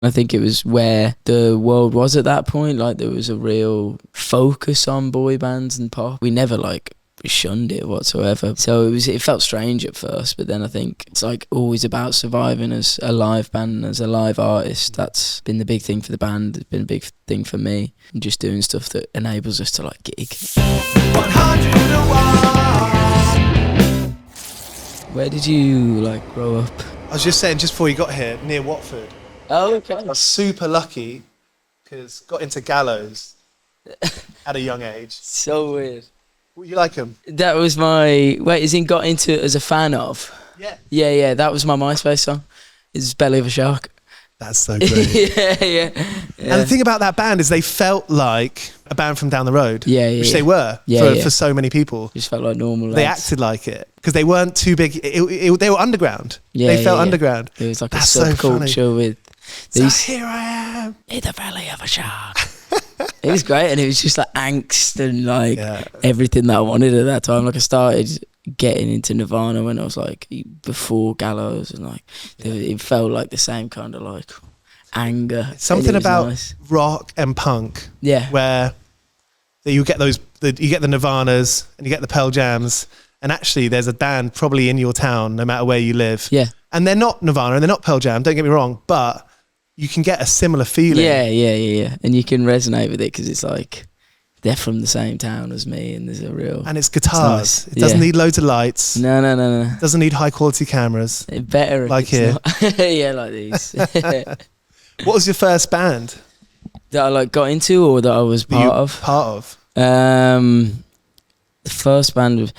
I think it was where the world was at that point. Like there was a real focus on boy bands and pop. We never like shunned it whatsoever. So it felt strange at first, but then I think it's like always about surviving as a live band and as a live artist. That's been the big thing for the band. It's been a big thing for me. And just doing stuff that enables us to like gig. 101. Where did you like grow up? I was just saying, just before you got here, near Watford. Oh, okay. I was super lucky because got into Gallows at a young age. So weird. You like him? That was my... Wait, is he got into it as a fan of? Yeah. Yeah, that was my MySpace song. It's Belly of a Shark. That's so great. yeah. And the thing about that band is they felt like a band from down the road. Which they were for so many people. Just felt like normal lads. They acted like it because they weren't too big. They were underground. They felt underground. It was like That's a subculture so with these... So here I am. In the belly of a shark. It was great, and it was just like angst and like everything that I wanted at that time. Like I started getting into Nirvana when I was like before Gallows, and like it felt like the same kind of like anger. Something about rock and punk, where you get you get the Nirvanas and you get the Pearl Jams, and actually there's a band probably in your town, no matter where you live. Yeah, and they're not Nirvana and they're not Pearl Jam. Don't get me wrong, but you can get a similar feeling. Yeah. And you can resonate with it because it's like they're from the same town as me, and there's a real... And it's guitars. It doesn't need loads of lights. No. Doesn't need high quality cameras. Better like here. Yeah, like these. What was your first band? That I like got into or that I was part of? Part of. The first band,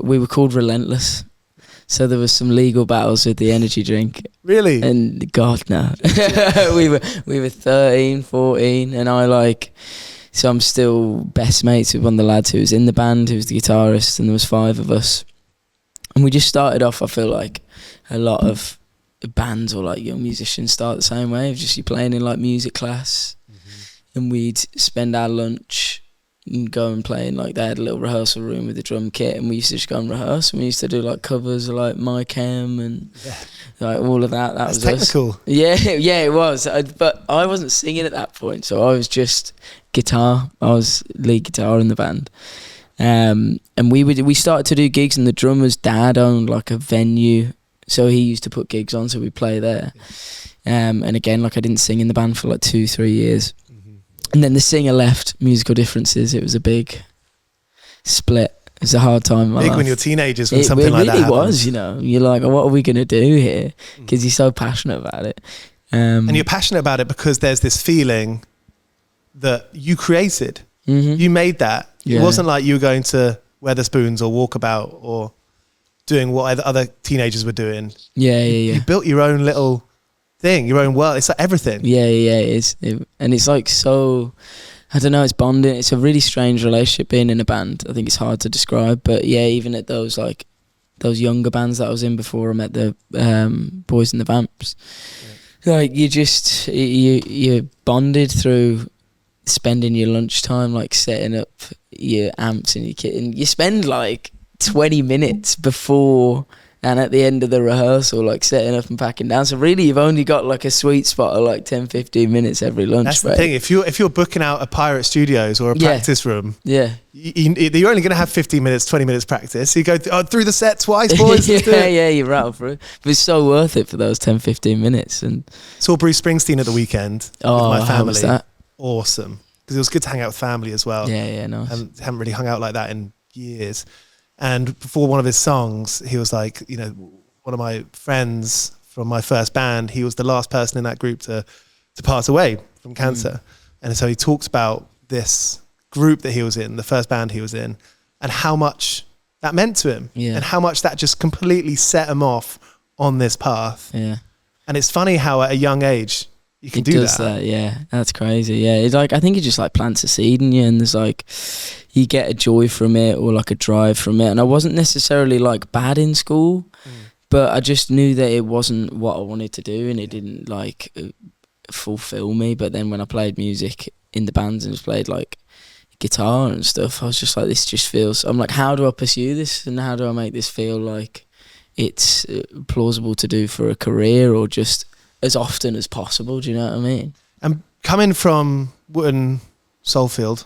we were called Relentless. So there was some legal battles with the energy drink. Really? And God, no. we were 13, 14, and so I'm still best mates with one of the lads who was in the band, who was the guitarist, and there was 5 of us. And we just started off, I feel like a lot of bands or like young musicians start the same way, of just you playing in like music class, and we'd spend our lunch and go and play in like, they had a little rehearsal room with a drum kit, and we used to just go and rehearse, and we used to do like covers of like My Chem and like all of that. That's was technical. Us. Yeah, it was. But I wasn't singing at that point, so I was just guitar. I was lead guitar in the band. And we started to do gigs, and the drummer's dad owned like a venue, so he used to put gigs on, so we'd play there. And again, like I didn't sing in the band for like 2-3 years. And then the singer left, musical differences. It was a big split. It was a hard time in my life. Big when you're teenagers when something like that happens. It really was, you know. You're like, what are we going to do here? Because you're so passionate about it. And you're passionate about it because there's this feeling that you created. You made that. It wasn't like you were going to Weatherspoons or Walkabout or doing what other teenagers were doing. You built your own little... thing, your own world. It's like everything. It is. And it's like so, I don't know, it's bonding. It's a really strange relationship being in a band. I think it's hard to describe, but yeah, even at those younger bands that I was in before I met the boys in the Vamps, like you bonded through spending your lunchtime like setting up your amps and your kit, and you spend like 20 minutes before and at the end of the rehearsal, like setting up and packing down. So really, you've only got like a sweet spot of like 10-15 minutes every lunch. That's the thing. If you're booking out a Pirate Studios or a practice room, you're only going to have 15 minutes, 20 minutes practice. You go through the set twice, boys. You rattle through. But it's so worth it for those 10-15 minutes. And saw Bruce Springsteen at the weekend with my family. How was that? Awesome, because it was good to hang out with family as well. Nice. Haven't really hung out like that in years. And before one of his songs, he was like, you know, one of my friends from my first band, he was the last person in that group to pass away from cancer. And so he talked about this group that he was in, the first band he was in, and how much that meant to him, and how much that just completely set him off on this path. And it's funny how at a young age you can do that. That's crazy. It's like, I think it just like plants a seed in you, and there's like, you get a joy from it or like a drive from it. And I wasn't necessarily like bad in school, but I just knew that it wasn't what I wanted to do, and it didn't like fulfill me. But then when I played music in the bands and played like guitar and stuff, I was just like, this just feels, I'm like, how do I pursue this, and how do I make this feel like it's plausible to do for a career or just as often as possible. Do you know what I mean? And coming from Wootton, Salfield,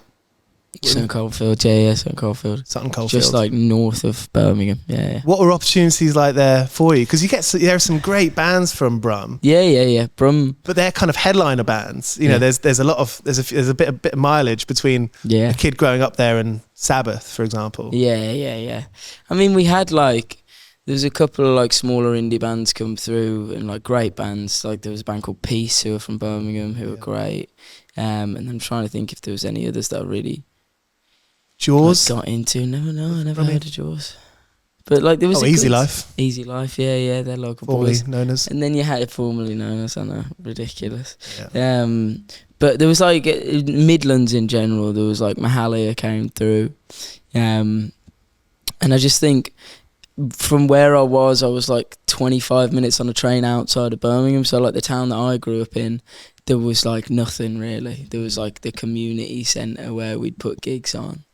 Sutton Coldfield, yeah, Sutton Coldfield. Sutton Coldfield, Just like north of Birmingham, yeah. what were opportunities like there for you? Because there are some great bands from Brum. Yeah. Brum. But they're kind of headliner bands. You know, there's a bit of mileage between a kid growing up there and Sabbath, for example. Yeah. I mean, we had like, there was a couple of like smaller indie bands come through and like great bands. Like there was a band called Peace who were from Birmingham who were great. And I'm trying to think if there was any others that I really Jaws? got into. No, I never heard of Jaws. But like there was Easy Life. Easy Life, yeah, they're local formerly boys. known as. And then you had it formerly known as, I know, ridiculous. Yeah. But there was like Midlands in general. There was like Mahalia came through, and I just think from where I was like 25 minutes on a train outside of Birmingham. So like the town that I grew up in, there was like nothing really. There was like the community centre where we'd put gigs on.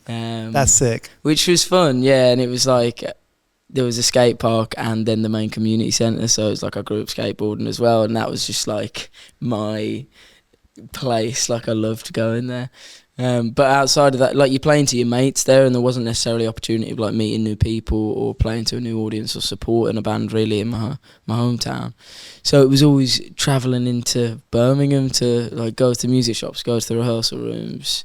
Yeah. That's sick. Which was fun, yeah. And it was like there was a skate park and then the main community centre. So it was like I grew up skateboarding as well, and that was just like my place. Like I loved going there. But outside of that, like you're playing to your mates there, and there wasn't necessarily opportunity of like meeting new people or playing to a new audience or supporting a band really in my hometown. So it was always travelling into Birmingham to like go to music shops, go to the rehearsal rooms,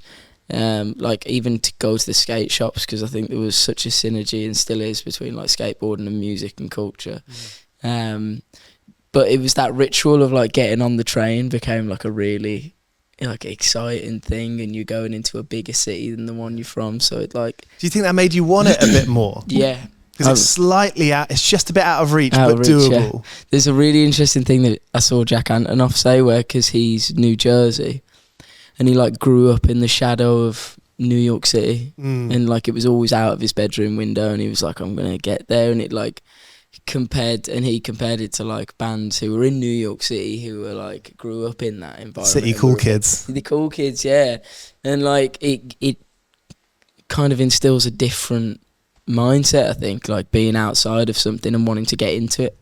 like even to go to the skate shops, because I think there was such a synergy and still is between like skateboarding and music and culture. But it was that ritual of like getting on the train became like a really like exciting thing, and you're going into a bigger city than the one you're from, so it like. Do you think that made you want it a bit more? Yeah, because it's slightly out. It's just a bit out of reach, but doable. Yeah. There's a really interesting thing that I saw Jack Antonoff say, where because he's New Jersey, and he like grew up in the shadow of New York City, and like it was always out of his bedroom window, and he was like, I'm gonna get there, and it like. He compared it to like bands who were in New York City who were like grew up in that environment. City cool kids. The cool kids, yeah. And like it kind of instills a different mindset, I think, like being outside of something and wanting to get into it.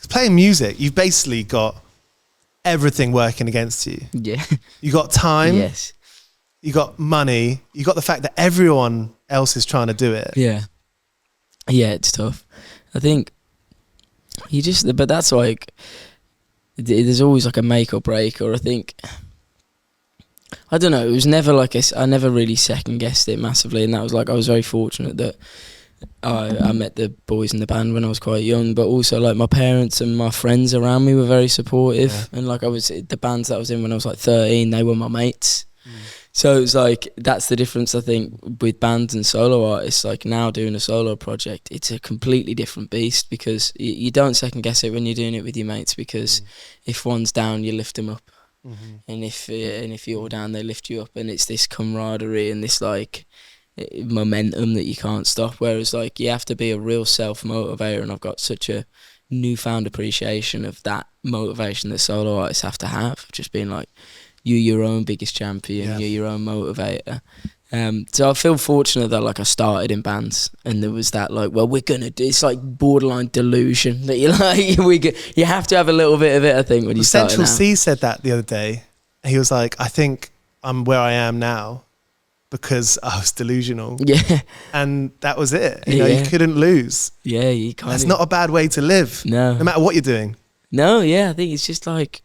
Playing music, you've basically got everything working against you. Yeah. You got time. Yes. You got money. You got the fact that everyone else is trying to do it. Yeah. Yeah, it's tough. I think but that's like, there's always like a make or break, or I think, I don't know, it was never like, I never really second guessed it massively, and that was like, I was very fortunate that I met the boys in the band when I was quite young, but also like my parents and my friends around me were very supportive, and like the bands that I was in when I was like 13, they were my mates. So it's like, that's the difference, I think, with bands and solo artists. Like now doing a solo project, it's a completely different beast, because you don't second guess it when you're doing it with your mates, because if one's down, you lift them up. And if you're down, they lift you up, and it's this camaraderie and this like momentum that you can't stop. Whereas like you have to be a real self-motivator, and I've got such a newfound appreciation of that motivation that solo artists have to have, just being like, you're your own biggest champion, you're your own motivator. So I feel fortunate that like I started in bands, and there was that like, well, we're gonna do, it's like borderline delusion that you're like, you have to have a little bit of it, I think, when you start. Central C said that the other day. He was like, I think I'm where I am now because I was delusional. Yeah. And that was it. You know, you couldn't lose. Yeah, you can't. That's not a bad way to live. No matter what you're doing. No, yeah, I think it's just like,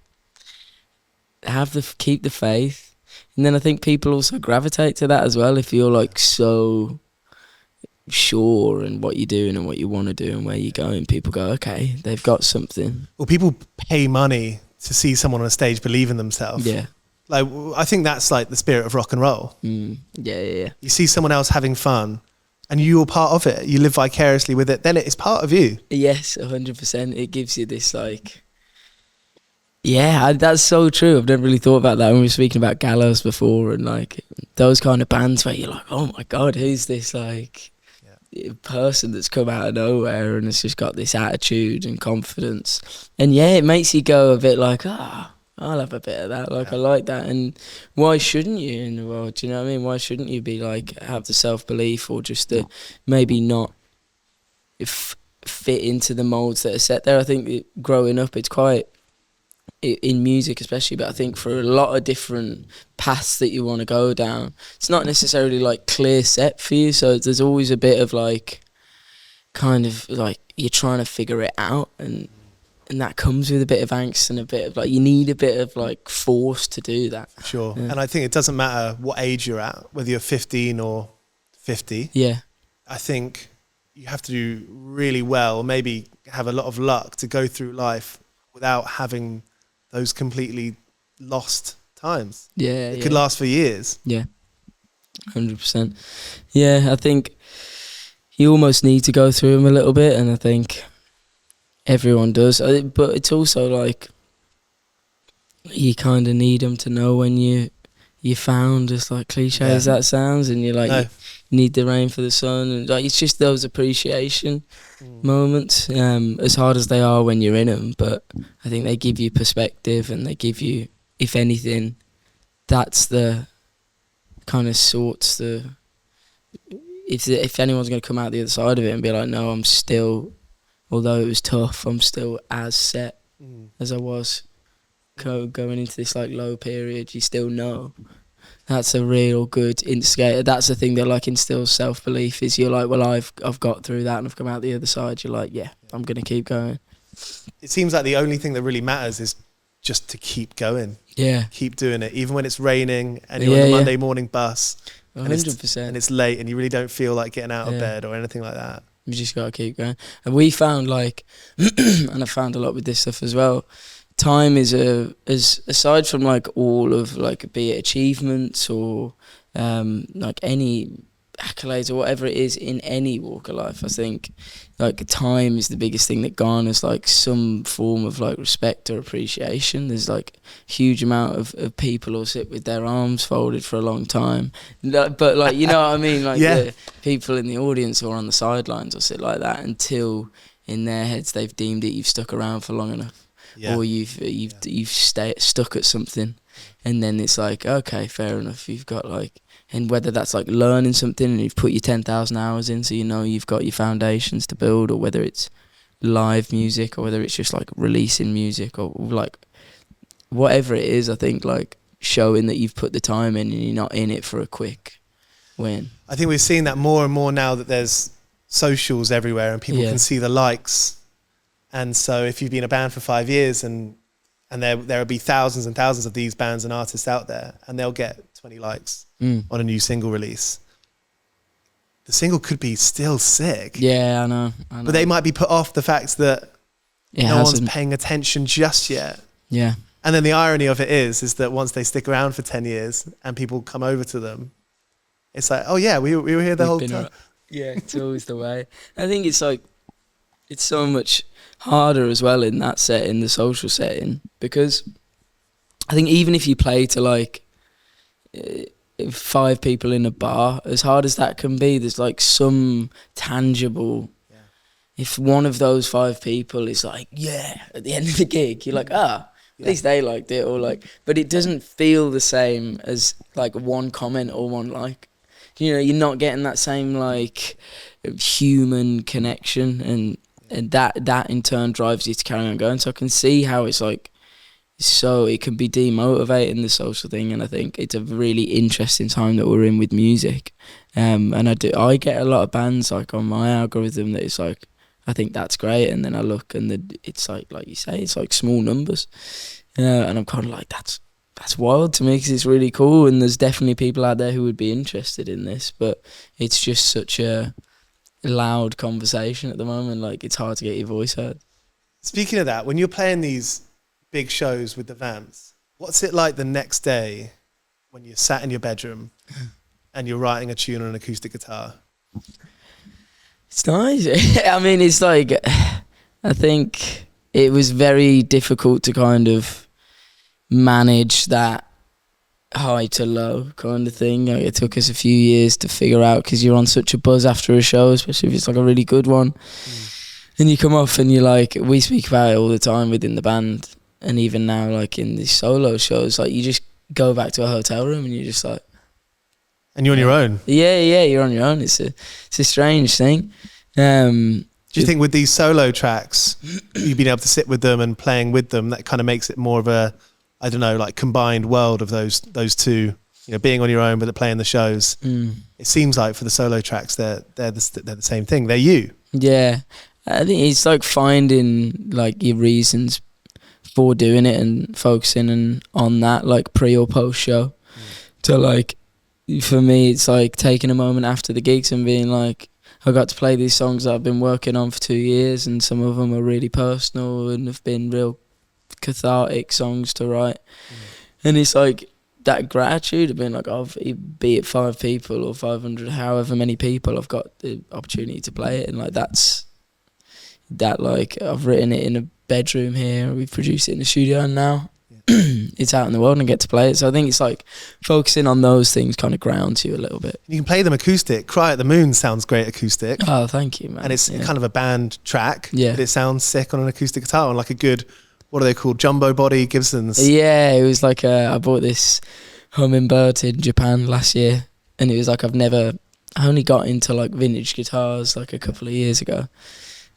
keep the faith, and then I think people also gravitate to that as well. If you're like so sure in what you're doing and what you want to do and where you're going, people go, okay, they've got something. Well, people pay money to see someone on a stage believe in themselves. Yeah, like I think that's like the spirit of rock and roll. Yeah. You see someone else having fun, and you're part of it. You live vicariously with it. Then it's part of you. Yes, 100%. It gives you this like. Yeah, that's so true. I've never really thought about that when we were speaking about Gallows before, and like those kind of bands where you're like, oh my God, who's this like person that's come out of nowhere and has just got this attitude and confidence. And yeah, it makes you go a bit like, I'll have a bit of that. Like I like that. And why shouldn't you in the world? Do you know what I mean? Why shouldn't you be like, have the self-belief, or just the maybe not fit into the molds that are set there. I think growing up, it's quite, in music especially, but I think for a lot of different paths that you want to go down, it's not necessarily like clear set for you, so there's always a bit of like, kind of like you're trying to figure it out, and that comes with a bit of angst and a bit of like, you need a bit of like force to do that. Sure. Yeah. And I think it doesn't matter what age you're at, whether you're 15 or 50. Yeah. I think you have to do really well, maybe have a lot of luck to go through life without having those completely lost times. Yeah. It could last for years. Yeah. 100%. Yeah, I think you almost need to go through them a little bit, and I think everyone does. But it's also like, you kind of need them to know when you found, as like cliche as that sounds, and you're like, you need the rain for the sun, and like, it's just those appreciation moments, as hard as they are when you're in them, but I think they give you perspective, and they give you, if anything, that's the kind of sorts the, if anyone's going to come out the other side of it and be like, no, I'm still, although it was tough, I'm still as set as I was going into this like low period, you still know. That's a real good indicator. That's the thing that like instills self-belief, is you're like, well, I've got through that and I've come out the other side. You're like, yeah, I'm going to keep going. It seems like the only thing that really matters is just to keep going. Yeah. Keep doing it, even when it's raining and you're on the Monday morning bus 100%. and it's late and you really don't feel like getting out of bed or anything like that. You just got to keep going. And we found like, and I found a lot with this stuff as well, time is aside from like all of like, be it achievements or like any accolades or whatever it is in any walk of life, I think like time is the biggest thing that garners like some form of like respect or appreciation. There's like huge amount of people who sit with their arms folded for a long time, but like, you know what I mean, like the people in the audience or on the sidelines will sit like that until in their heads they've deemed it, you've stuck around for long enough. Or you've stuck at something, and then it's like, okay, fair enough, you've got like, and whether that's like learning something and you've put your 10,000 hours in, so you know you've got your foundations to build, or whether it's live music, or whether it's just like releasing music, or like whatever it is, I think like showing that you've put the time in and you're not in it for a quick win. I think we've seen that more and more now that there's socials everywhere and people can see the likes. And so if you've been a band for 5 years and there will be thousands and thousands of these bands and artists out there, and they'll get 20 likes on a new single release, the single could be still sick. Yeah, I know. But they might be put off the fact that no one's paying attention just yet. Yeah. And then the irony of it is that once they stick around for 10 years and people come over to them, it's like, oh yeah, we were here the whole time. Yeah, it's always the way. I think it's like, it's so much harder as well in that setting, the social setting, because I think even if you play to like 5 people in a bar, as hard as that can be, there's like some tangible, if one of those 5 people is like, at the end of the gig, you're like, at least they liked it, or like, but it doesn't feel the same as like one comment or one like, you know, you're not getting that same like human connection, and that in turn drives you to carry on going. So I can see how it's like, so it can be demotivating, the social thing, and I think it's a really interesting time that we're in with music. And I get a lot of bands like on my algorithm that it's like, I think that's great, and then I look and it's like you say, it's like small numbers, and I'm kind of like, that's wild to me, because it's really cool, and there's definitely people out there who would be interested in this, but it's just such a loud conversation at the moment, like it's hard to get your voice heard. Speaking of that, when you're playing these big shows with the Vamps, what's it like the next day when you're sat in your bedroom and you're writing a tune on an acoustic guitar? It's nice. I mean, it's like, I think it was very difficult to kind of manage that high to low kind of thing. Like, it took us a few years to figure out, because you're on such a buzz after a show, especially if it's like a really good one. And you come off and you're like, we speak about it all the time within the band, and even now like in these solo shows, like you just go back to a hotel room and you're just like, and you're on your own. Yeah, you're on your own. It's a strange thing. Do you Do you think with these solo tracks, you've been able to sit with them and playing with them, that kind of makes it more of a, I don't know, like combined world of those two, you know, being on your own but playing the shows. It seems like for the solo tracks, they're the same thing. They're you. Yeah, I think it's like finding like your reasons for doing it and focusing on that, like pre or post show. So like for me, it's like taking a moment after the gigs and being like, I got to play these songs that I've been working on for 2 years, and some of them are really personal and have been real cathartic songs to write. And it's like that gratitude of being like, oh, be it 5 people or 500, however many people, I've got the opportunity to play it. And like that's that, like I've written it in a bedroom here, we've produced it in the studio, and now it's out in the world and I get to play it. So I think it's like focusing on those things kind of grounds you a little bit. You can play them acoustic. Cry at the Moon sounds great acoustic. Oh, thank you, man. And it's kind of a band track, yeah, but it sounds sick on an acoustic guitar, on like a good, what are they called, jumbo body Gibsons? Yeah, it was like I bought this hummingbird in Japan last year, and it was like I only got into like vintage guitars like a couple of years ago,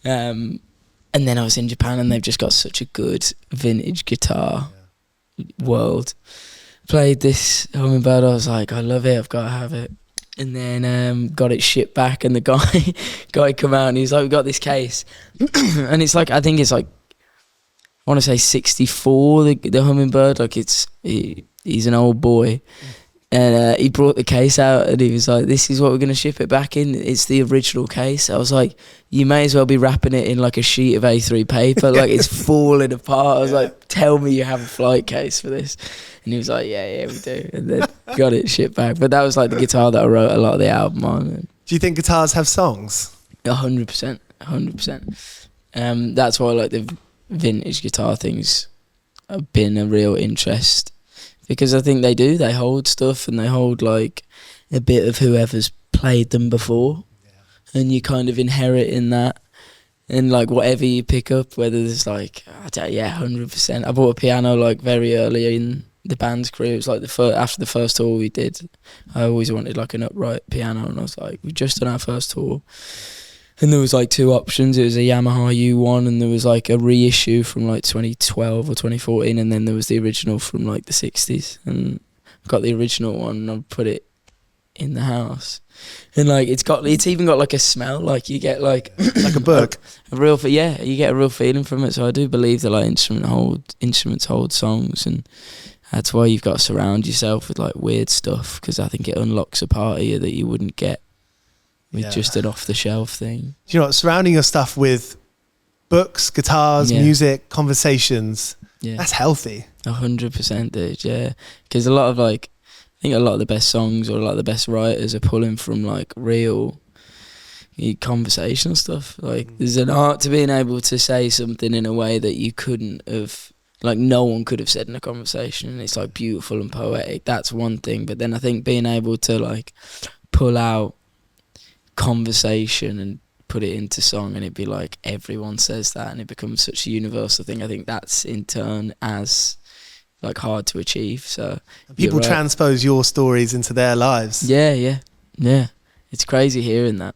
and then I was in Japan and they've just got such a good vintage guitar world. Played this hummingbird, I was like, I love it, I've got to have it. And then got it shipped back, and the guy come out and he's like, we got this case. And it's like, I think it's like, I want to say 64, the hummingbird, like he's an old boy. And he brought the case out and he was like, this is what we're going to ship it back in. It's the original case. I was like, you may as well be wrapping it in like a sheet of A3 paper. Like it's falling apart. I was like, tell me you have a flight case for this. And he was like, yeah, we do. And then got it shipped back. But that was like the guitar that I wrote a lot of the album on. Do you think guitars have songs? 100%. 100%. That's why like the vintage guitar things have been a real interest. Because I think they hold stuff, and they hold like a bit of whoever's played them before, and you kind of inherit in that. And like whatever you pick up, whether there's like 100%. I bought a piano like very early in the band's career. It was like after the first tour we did, I always wanted like an upright piano, and I was like, we've just done our first tour. And there was like 2 options. It was a Yamaha U1, and there was like a reissue from like 2012 or 2014, and then there was the original from like the 60s. And I got the original one and I put it in the house. And like it's even got like a smell, like you get like like a book. You get a real feeling from it. So I do believe that like instruments hold songs, and that's why you've got to surround yourself with like weird stuff, because I think it unlocks a part of you that you wouldn't get with just an off-the-shelf thing. Do you know what? Surrounding your stuff with books, guitars, music, conversations, that's healthy. 100%, dude, yeah. Because a lot of like, I think a lot of the best songs or a lot of the best writers are pulling from like real conversational stuff. Like there's an art to being able to say something in a way that you couldn't have, like no one could have said in a conversation, and it's like beautiful and poetic. That's one thing. But then I think being able to like pull out conversation and put it into song, and it'd be like everyone says that, and it becomes such a universal thing. I think that's in turn as like hard to achieve. So people transpose your stories into their lives. Yeah. It's crazy hearing that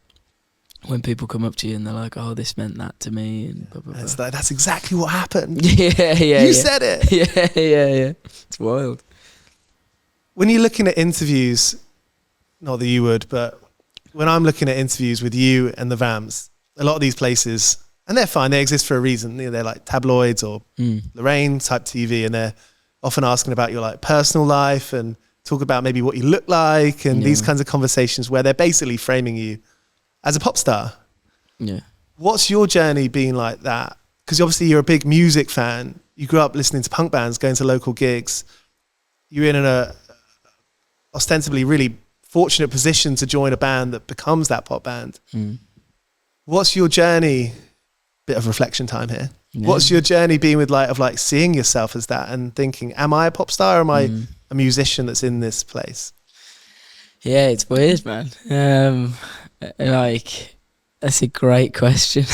when people come up to you and they're like, "Oh, this meant that to me," and blah, blah, blah. It's like, that's exactly what happened. Yeah. You said it. Yeah. It's wild. When you're looking at interviews, not that you would, but when I'm looking at interviews with you and the Vamps, a lot of these places, and they're fine, they exist for a reason. You know, they're like tabloids or Lorraine type TV, and they're often asking about your like personal life and talk about maybe what you look like and these kinds of conversations where they're basically framing you as a pop star. Yeah. What's your journey been like that? Because obviously you're a big music fan. You grew up listening to punk bands, going to local gigs. You're in an ostensibly really fortunate position to join a band that becomes that pop band. What's your journey? Bit of reflection time here. What's your journey been with like seeing yourself as that and thinking, am I a pop star or am I a musician that's in this place? Yeah, it's weird, man. Like that's a great question.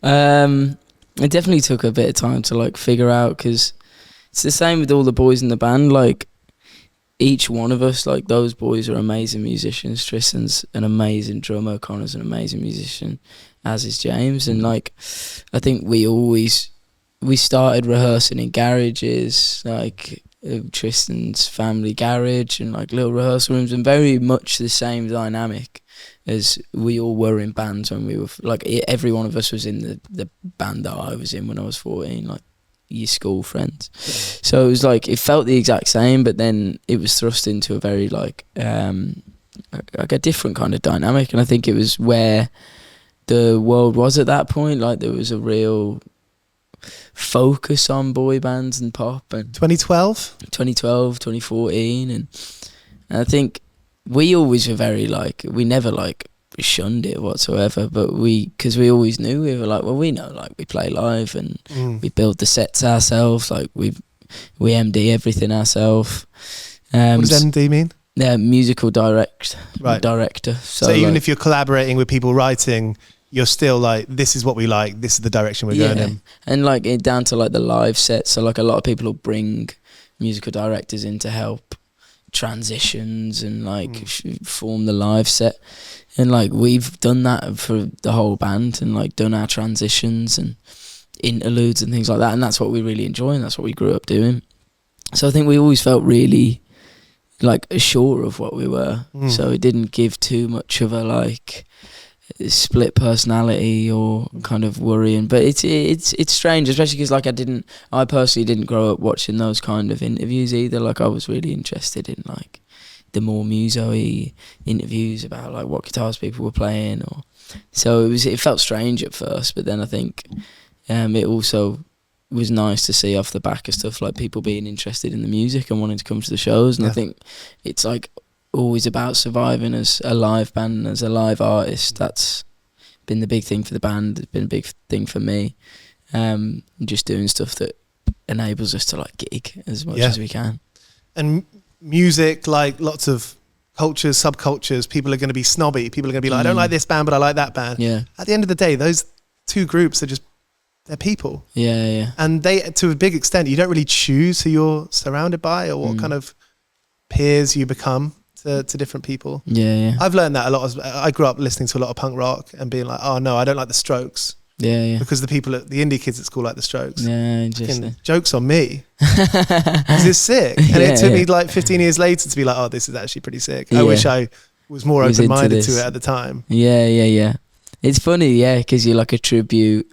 It definitely took a bit of time to like figure out, because it's the same with all the boys in the band. Like each one of us, like those boys are amazing musicians. Tristan's an amazing drummer, Connor's an amazing musician, as is James. And like, I think we started rehearsing in garages, like Tristan's family garage and like little rehearsal rooms, and very much the same dynamic as we all were in bands when we were like, every one of us was in the band that I was in when I was 14, like your school friends. So it was like, it felt the exact same, but then it was thrust into a very like a different kind of dynamic. And I think it was where the world was at that point. Like there was a real focus on boy bands and pop. And 2012, 2014, and I think we always were very like, we never like shunned it whatsoever, but because we always knew, we were like, well, we know, like we play live and we build the sets ourselves, like we MD everything ourselves. What does MD mean? Yeah, musical director. So even if you're collaborating with people writing, you're still like, this is what we like, this is the direction we're going in. And like down to like the live sets, so like a lot of people will bring musical directors in to help transitions and like form the live set. And like we've done that for the whole band and like done our transitions and interludes and things like that, and that's what we really enjoy and that's what we grew up doing. So I think we always felt really like sure of what we were, so it didn't give too much of a like split personality or kind of worrying. But it's strange, especially because like I personally didn't grow up watching those kind of interviews either. Like I was really interested in like the more muso-y interviews about like what guitars people were playing, or so it felt strange at first, but then I think it also was nice to see off the back of stuff like people being interested in the music and wanting to come to the shows. And I think it's like always about surviving as a live band and as a live artist. That's been the big thing for the band. It's been a big thing for me. Just doing stuff that enables us to like gig as much as we can. And music, like lots of cultures, subcultures, people are going to be snobby. People are going to be like, I don't like this band, but I like that band. Yeah. At the end of the day, those two groups are just, they're people. Yeah. And they, to a big extent, you don't really choose who you're surrounded by or what kind of peers you become to different people. Yeah. I've learned that a lot. I grew up listening to a lot of punk rock and being like, oh no, I don't like the Strokes. Yeah. Because the indie kids at school like the Strokes. Yeah, interesting. Joke's on me. This is sick. And it took me like 15 years later to be like, oh, this is actually pretty sick. I wish I was more open-minded to it at the time. Yeah. It's funny, because you like attribute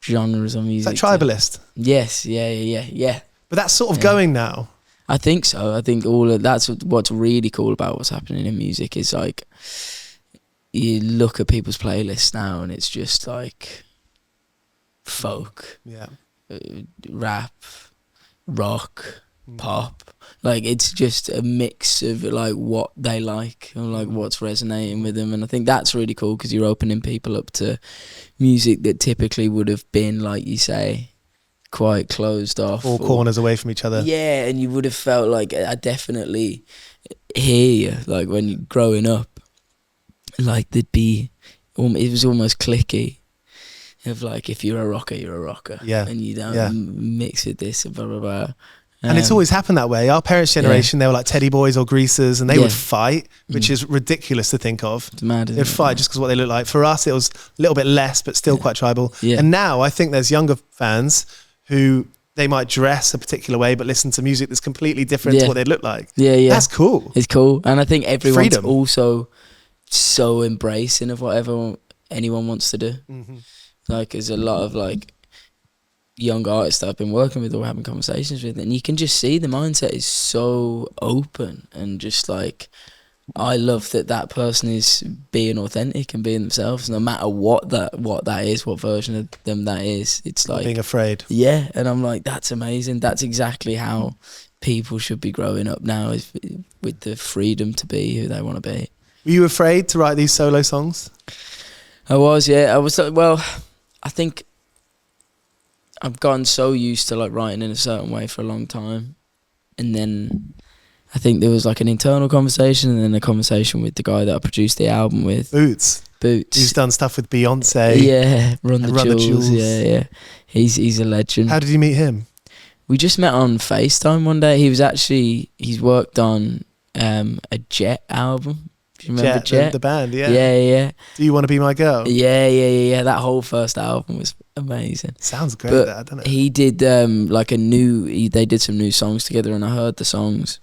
genres of music. It's like tribalist. Yes, yeah. But that's sort of going now. I think so. I think that's what's really cool about what's happening in music is like, you look at people's playlists now and it's just like folk, rap, rock, pop. Like it's just a mix of like what they like and like what's resonating with them. And I think that's really cool because you're opening people up to music that typically would have been, like you say, quite closed off. All corners away from each other. Yeah, and you would have felt like, I definitely hear you, like when you're growing up, like there'd be, it was almost cliquey of like, if you're a rocker, you're a rocker. Yeah. And you don't mix with this and blah, blah, blah. And it's always happened that way. Our parents' generation, they were like Teddy Boys or Greasers, and they would fight, which is ridiculous to think of. It's mad, they'd fight just because of what they look like. For us, it was a little bit less, but still quite tribal. Yeah. And now I think there's younger fans who they might dress a particular way, but listen to music that's completely different to what they look like. Yeah. That's cool. It's cool. And I think everyone's also so embracing of whatever anyone wants to do. Like there's a lot of like young artists that I've been working with or having conversations with, and you can just see the mindset is so open and just like, I love that person is being authentic and being themselves, no matter what that is, what version of them that is. It's like being afraid. Yeah, and I'm like, that's amazing. That's exactly how people should be growing up now, is with the freedom to be who they want to be. Were you afraid to write these solo songs? I was, yeah. I was, well, I think I've gotten so used to like writing in a certain way for a long time. And then I think there was like an internal conversation and then a conversation with the guy that I produced the album with. Boots. He's done stuff with Beyonce. Yeah, Run the Jewels. Yeah. He's a legend. How did you meet him? We just met on FaceTime one day. He's worked on a Jet album. Do you remember Jet? The band, yeah. Yeah. Do You Want to Be My Girl? Yeah. That whole first album was amazing. Sounds great, But that, doesn't it? he did they did some new songs together, and I heard the songs,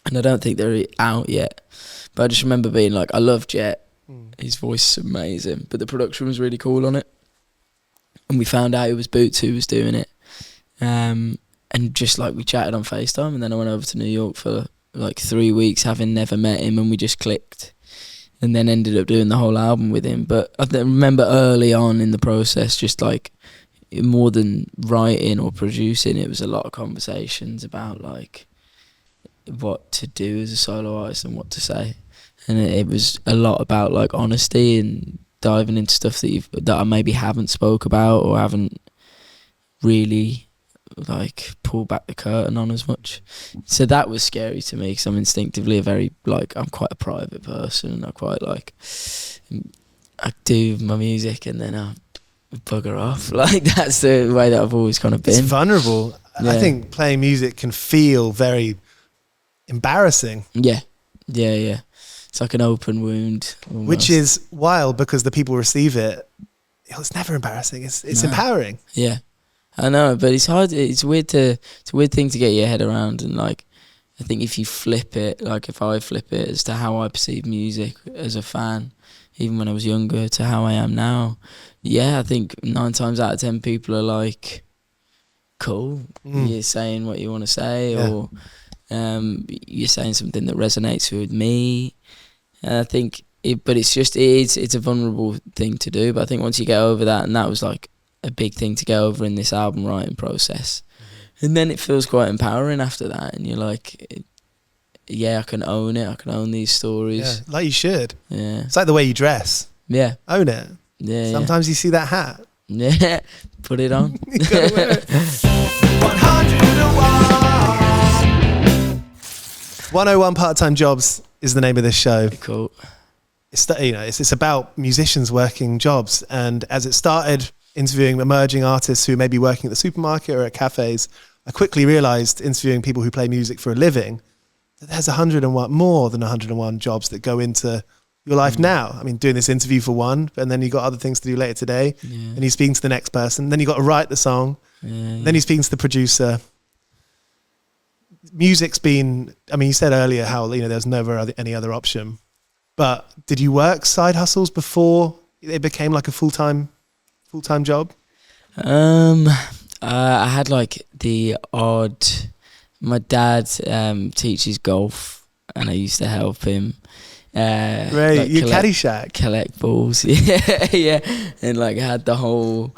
and I don't think they're out yet. But I just remember being like, I love Jet. His voice is amazing, but the production was really cool on it. And we found out it was Boots who was doing it. And just like we chatted on FaceTime, and then I went over to New York for like 3 weeks, having never met him, and we just clicked. And then ended up doing the whole album with him. But I remember early on in the process, just like more than writing or producing, it was a lot of conversations about like what to do as a solo artist and what to say. And it was a lot about like honesty and diving into stuff that I maybe haven't spoke about or haven't really like pulled back the curtain on as much. So that was scary to me, because I'm instinctively I'm quite a private person, and I do my music and then I bugger off. Like that's the way that I've always kind of been. It's vulnerable. Yeah. I think playing music can feel very embarrassing. Yeah. It's like an open wound almost. Which is wild, because the people receive it. It's never embarrassing. It's empowering. Yeah, I know, but it's hard. It's a weird thing to get your head around. And like, I think if you flip it, like if I flip it as to how I perceive music as a fan, even when I was younger, to how I am now, yeah, I think 9 times out of 10 people are like, cool, you're saying what you want to say, or you're saying something that resonates with me. And I think, it's a vulnerable thing to do. But I think once you get over that, and that was like a big thing to get over in this album writing process, and then it feels quite empowering after that. And you're like, I can own it. I can own these stories. Yeah, like you should. Yeah. It's like the way you dress. Yeah. Own it. Yeah. Sometimes you see that hat. Yeah. Put it on. You gotta wear it. 101 Part-Time Jobs is the name of this show. Cool. It's about musicians working jobs, and as it started interviewing emerging artists who may be working at the supermarket or at cafes, I quickly realized, interviewing people who play music for a living, that there's more than 101 jobs that go into your life now. I mean, doing this interview for one, and then you got other things to do later today, and you're speaking to the next person, then you got to write the song, then you're speaking to the producer. Music's been, I mean, you said earlier how, there's never any other option, but did you work side hustles before it became like a full-time job? I had like the odd, my dad teaches golf, and I used to help him. Right, like your Caddyshack. Collect balls. yeah. And like I had the whole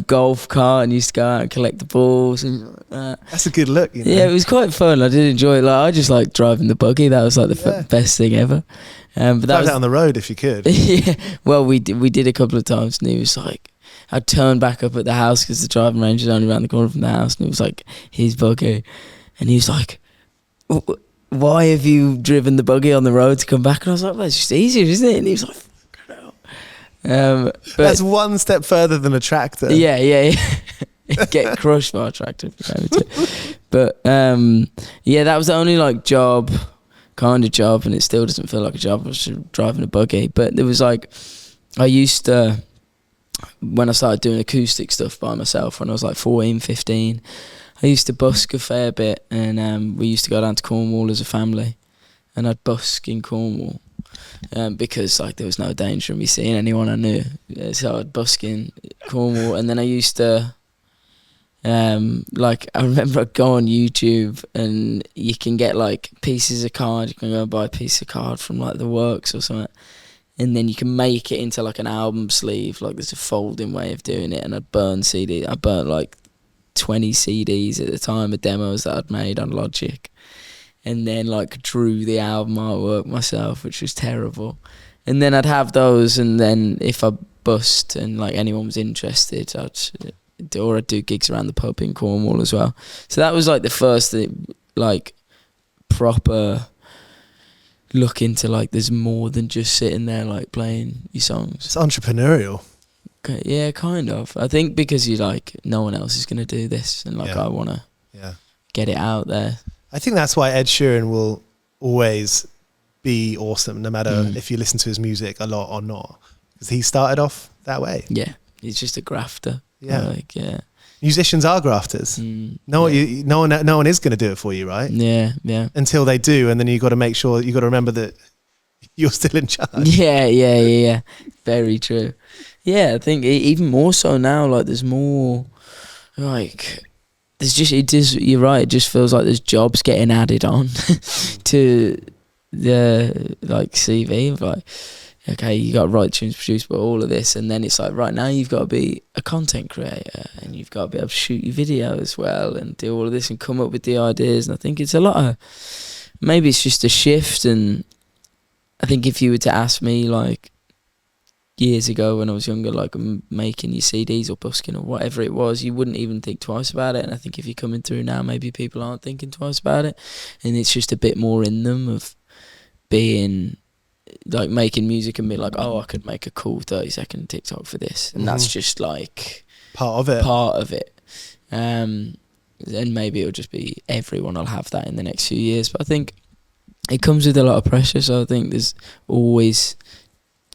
golf cart and used to go out and collect the balls. And that's a good look, Yeah, it was quite fun. I did enjoy it. Like I just like driving the buggy. That was like the best thing ever. But that was out on the road if you could. Yeah. Well, we did a couple of times, and he was like, I'd turn back up at the house because the driving range is only around the corner from the house, and it was like his buggy, and he was like, why have you driven the buggy on the road to come back? And I was like, well, it's just easier, isn't it? And he was like, but that's one step further than a tractor. Yeah. Get crushed by a tractor. But that was the only like kind of job, and it still doesn't feel like a job. I was just driving a buggy. But there was like, I used to, when I started doing acoustic stuff by myself when I was like 14, 15, I used to busk a fair bit, and we used to go down to Cornwall as a family, and I'd busk in Cornwall because like there was no danger of me seeing anyone I knew. So I'd busk in Cornwall, and then I used to like I remember I'd go on YouTube, and you can get like pieces of card. You can go buy a piece of card from like the Works or something, and then you can make it into like an album sleeve. Like there's a folding way of doing it, and I'd burn CD. I burnt like 20 CDs at the time of demos that I'd made on Logic, and then like drew the album artwork myself, which was terrible. And then I'd have those, and then if I bust and like anyone was interested, I'd do gigs around the pub in Cornwall as well. So that was like the first like proper look into like there's more than just sitting there like playing your songs. It's entrepreneurial. Yeah, kind of. I think because you like no one else is gonna do this, and like I wanna Yeah. get it out there. I think that's why Ed Sheeran will always be awesome, no matter if you listen to his music a lot or not, because he started off that way. Yeah, he's just a grafter. Yeah. Like, yeah. Musicians are grafters. No one is going to do it for you, right? Yeah, yeah. Until they do, and then you got to make sure, you got to remember that you're still in charge. Yeah. Very true. Yeah, I think even more so now. Like, there's more. Like, there's just you're right. It just feels like there's jobs getting added on to the like CV of like, okay, you got to write tunes, produce, but all of this, and then it's like right now you've got to be a content creator and you've got to be able to shoot your video as well and do all of this and come up with the ideas. And I think it's a lot of, maybe it's just a shift. And I think if you were to ask me like years ago when I was younger, like making your CDs or busking or whatever it was, you wouldn't even think twice about it. And I think if you're coming through now, maybe people aren't thinking twice about it, and it's just a bit more in them of being like making music and be like, oh, I could make a cool 30-second TikTok for this, and that's just like part of it. And maybe it'll just be everyone will have that in the next few years. But I think it comes with a lot of pressure, so I think there's always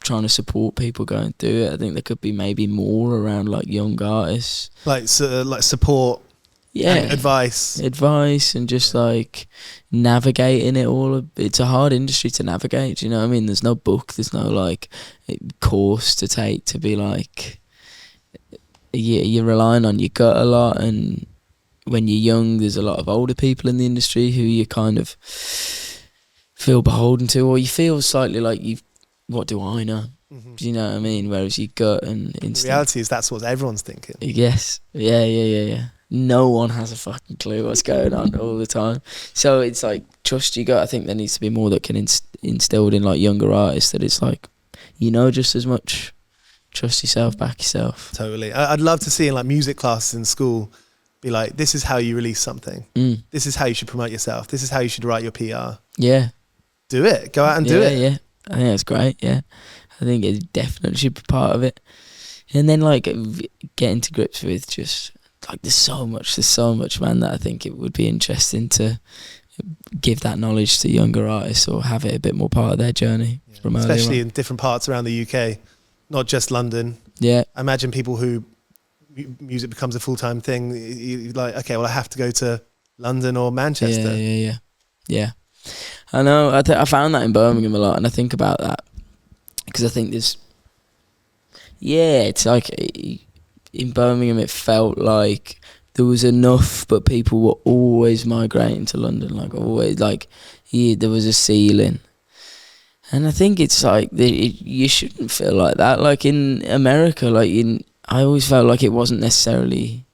trying to support people going through it. I think there could be maybe more around like young artists, like support, and advice and just like navigating it all. It's a hard industry to navigate, you know what I mean? There's no book, there's no like course to take to be like, you're relying on your gut a lot. And when you're young, there's a lot of older people in the industry who you kind of feel beholden to, or you feel slightly like what do I know? Do you know what I mean? Whereas your gut and instinct. The reality is that's what everyone's thinking. Yes. Yeah. No one has a fucking clue what's going on all the time. So it's like, trust your gut. I think there needs to be more that can instilled in like younger artists, that it's like, just as much. Trust yourself, back yourself. Totally. I'd love to see in like music classes in school be like, this is how you release something. This is how you should promote yourself. This is how you should write your PR. Yeah. Do it. Go out and do it. Yeah. I think that's great, yeah. I think it definitely should be part of it. And then like getting to grips with just like there's so much, man, that I think it would be interesting to give that knowledge to younger artists or have it a bit more part of their journey. From especially in different parts around the UK, not just London. Yeah. I imagine people who music becomes a full-time thing, you're like, okay, well I have to go to London or Manchester. Yeah. I know. I found that in Birmingham a lot, and I think about that because I think there's. Yeah, it's like in Birmingham, it felt like there was enough, but people were always migrating to London. Like always, like there was a ceiling, and I think it's like you shouldn't feel like that. Like in America, I always felt like it wasn't necessarily.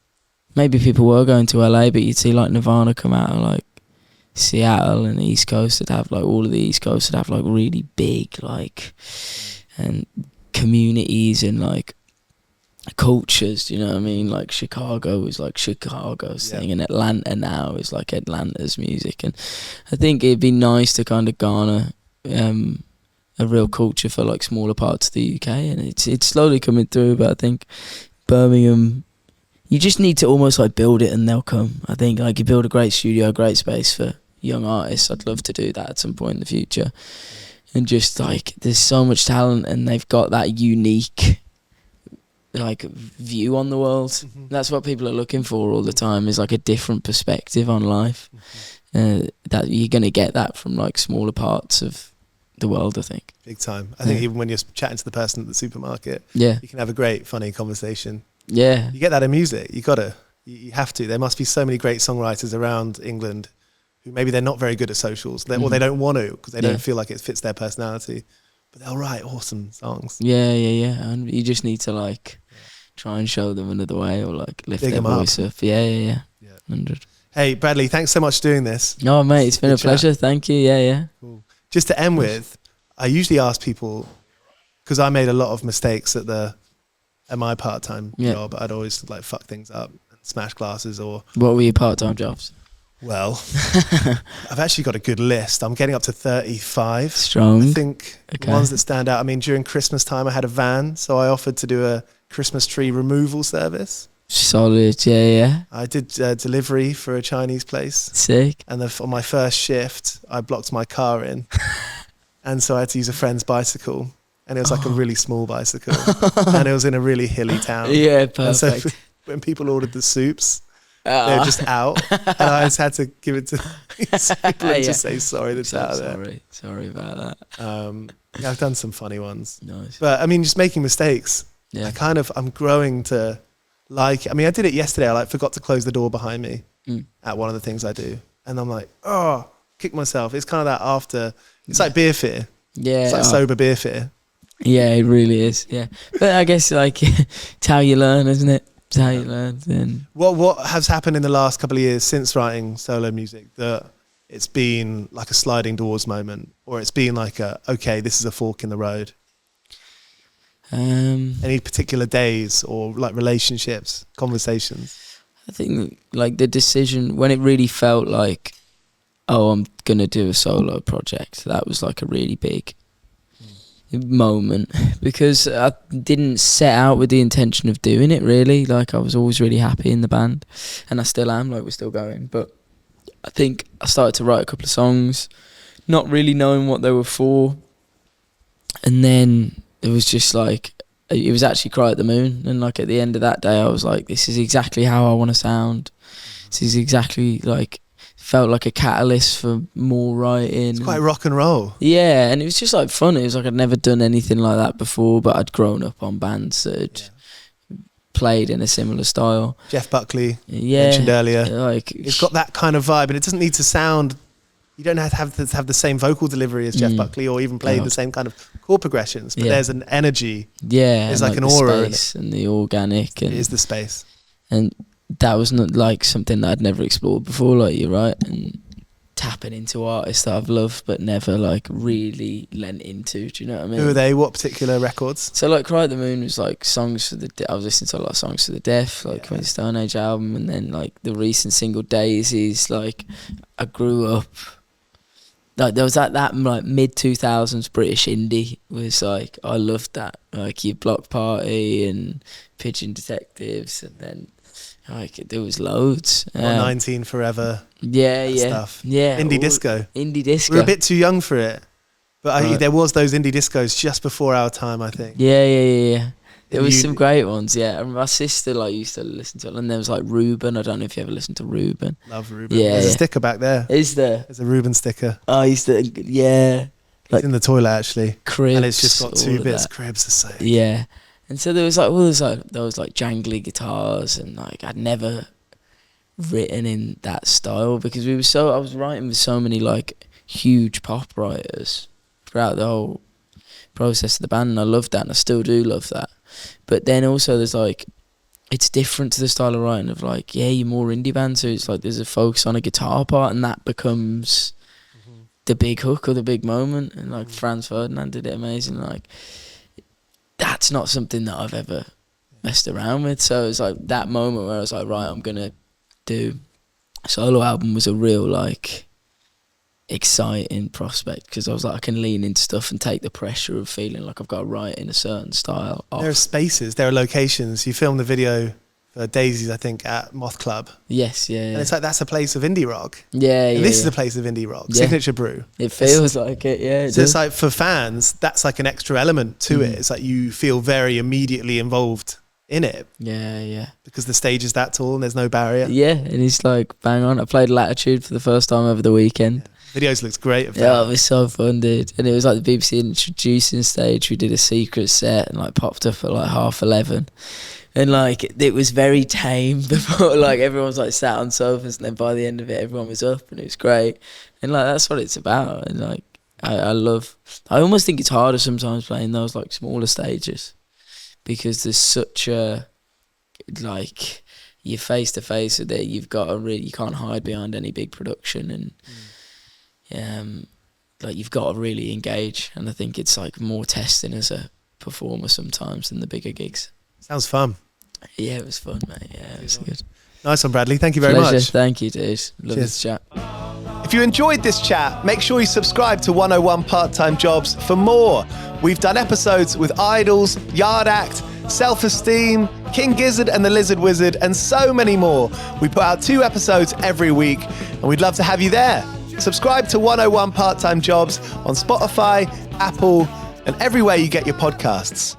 Maybe people were going to LA, but you'd see like Nirvana come out of like Seattle and the East Coast. Would have like all of the East Coast would have like really big like and communities and like cultures, you know what I mean? Like Chicago was like Chicago's thing, and Atlanta now is like Atlanta's music. And I think it'd be nice to kind of garner a real culture for like smaller parts of the UK, and it's slowly coming through. But I think Birmingham, you just need to almost like build it and they'll come. I think like you build a great studio, a great space for young artists. I'd love to do that at some point in the future. And just like there's so much talent, and they've got that unique like view on the world. That's what people are looking for all the time, is like a different perspective on life. That you're gonna get that from like smaller parts of the world, I think. Big time. I think even when you're chatting to the person at the supermarket, you can have a great funny conversation. Yeah, you get that in music. You have to. There must be so many great songwriters around England who maybe they're not very good at socials, or they don't want to because they don't feel like it fits their personality, but they'll write awesome songs. Yeah. And you just need to like try and show them another way, or like lift their voice up. Yeah. 100. Hey Bradley, thanks so much for doing this. No, mate, it's been a pleasure. Thank you. Yeah. Cool. Just to end with, I usually ask people, because I made a lot of mistakes at my part-time job. I'd always like fuck things up and smash glasses. Or what were your part-time jobs? Well, I've actually got a good list. I'm getting up to 35. Strong. I think the ones that stand out. I mean, during Christmas time, I had a van, so I offered to do a Christmas tree removal service. Solid, yeah. I did delivery for a Chinese place. Sick. And on my first shift, I blocked my car in. And so I had to use a friend's bicycle. And it was like a really small bicycle. And it was in a really hilly town. Yeah, perfect. And so when people ordered the soups, they were just out. And I just had to give it to these people and just say, sorry, that's out there. Sorry about that. Yeah, I've done some funny ones. Nice. But I mean, just making mistakes. Yeah. I'm growing to like, I mean, I did it yesterday. I forgot to close the door behind me at one of the things I do. And I'm like, kick myself. It's kind of that after, it's like beer fear. Yeah. It's like sober beer fear. Yeah, it really is. Yeah. But I guess like it's how you learn, isn't it? It's how you learn. And what has happened in the last couple of years since writing solo music that it's been like a sliding doors moment, or it's been like okay, this is a fork in the road? Any particular days or like relationships, conversations? I think like the decision when it really felt like, oh, I'm gonna do a solo project. That was like a really big moment, because I didn't set out with the intention of doing it really. Like I was always really happy in the band, and I still am. Like we're still going, but I think I started to write a couple of songs, not really knowing what they were for, and then it was just like, it was actually Cry at the Moon, and like at the end of that day I was like, this is exactly how I want to sound. This is exactly like, felt like a catalyst for more writing. It's quite rock and roll. Yeah, and it was just like fun. It was like I'd never done anything like that before, but I'd grown up on bands that played in a similar style. Jeff Buckley, mentioned earlier. Like it's got that kind of vibe, and it doesn't need to sound, you don't have to have the same vocal delivery as Jeff Buckley, or even play the same kind of chord progressions, but there's an energy. Yeah, there's like an the aura space and the organic. And it is the space. And that was not like something that I'd never explored before, like you're right, and tapping into artists that I've loved but never like really lent into. Do you know what I mean? Who are they? What particular records? So like Cry at the Moon was like songs for the I was listening to a lot of songs for the deaf, like Queen's Stone Age album, and then like the recent single Daisies. Like I grew up like there was that like mid 2000s British indie was like, I loved that, like your Block Party and Pigeon Detectives, and then like there was loads. 19 Forever. Stuff. Yeah. Indie disco. Indie disco. We're a bit too young for it, but there was those indie discos just before our time, I think. Yeah. There was some great ones, yeah. And my sister like used to listen to it, and there was like Ruben. I don't know if you ever listened to Ruben. Love Ruben. Yeah, there's a sticker back there. Is there? There's a Ruben sticker. Oh, I used to, yeah. Like, it's in the toilet actually. Cribs. And it's just got two bits. Cribs are so. Yeah. And so there was like those like jangly guitars, and like I'd never written in that style, because I was writing with so many like huge pop writers throughout the whole process of the band, and I loved that, and I still do love that. But then also there's like, it's different to the style of writing of like, you're more indie band, so it's like there's a focus on a guitar part, and that becomes the big hook or the big moment. And like Franz Ferdinand did it amazing. Like that's not something that I've ever messed around with. So it's like that moment where I was like, right, I'm gonna do a solo album was a real like exciting prospect, because I was like, I can lean into stuff and take the pressure of feeling like I've got to write in a certain style off. There are spaces, there are locations. You filmed the video for Daisies, I think, at Moth Club. Yes, yeah. And it's like, that's a place of indie rock. Yeah, and this is a place of indie rock. Yeah. Signature Brew. It feels like it, yeah. So it's like, for fans, that's like an extra element to it. It's like you feel very immediately involved in it. Yeah. Because the stage is that tall and there's no barrier. Yeah, and it's like bang on. I played Latitude for the first time over the weekend. Yeah. Videos looked great of that. Yeah, it was so fun, dude. And it was like the BBC introducing stage. We did a secret set and like popped up at like 11:30. And like it was very tame before, like everyone was like sat on sofas, and then by the end of it everyone was up, and it was great. And like that's what it's about. And like I almost think it's harder sometimes playing those like smaller stages, because there's such a like, you're face to face with it. You've got to really, you can't hide behind any big production, and like you've got to really engage. And I think it's like more testing as a performer sometimes than the bigger gigs. Sounds fun. Yeah, it was fun, mate. Yeah, it was good. Nice one, Bradley. Thank you very Pleasure. much. Thank you, dude. Love this chat. If you enjoyed this chat, make sure you subscribe to 101 Part-Time Jobs for more. We've done episodes with Idols, Yard Act, Self-Esteem, King Gizzard and the Lizard Wizard, and so many more. We put out 2 episodes every week, and we'd love to have you there. Subscribe to 101 Part-Time Jobs on Spotify, Apple, and everywhere you get your podcasts.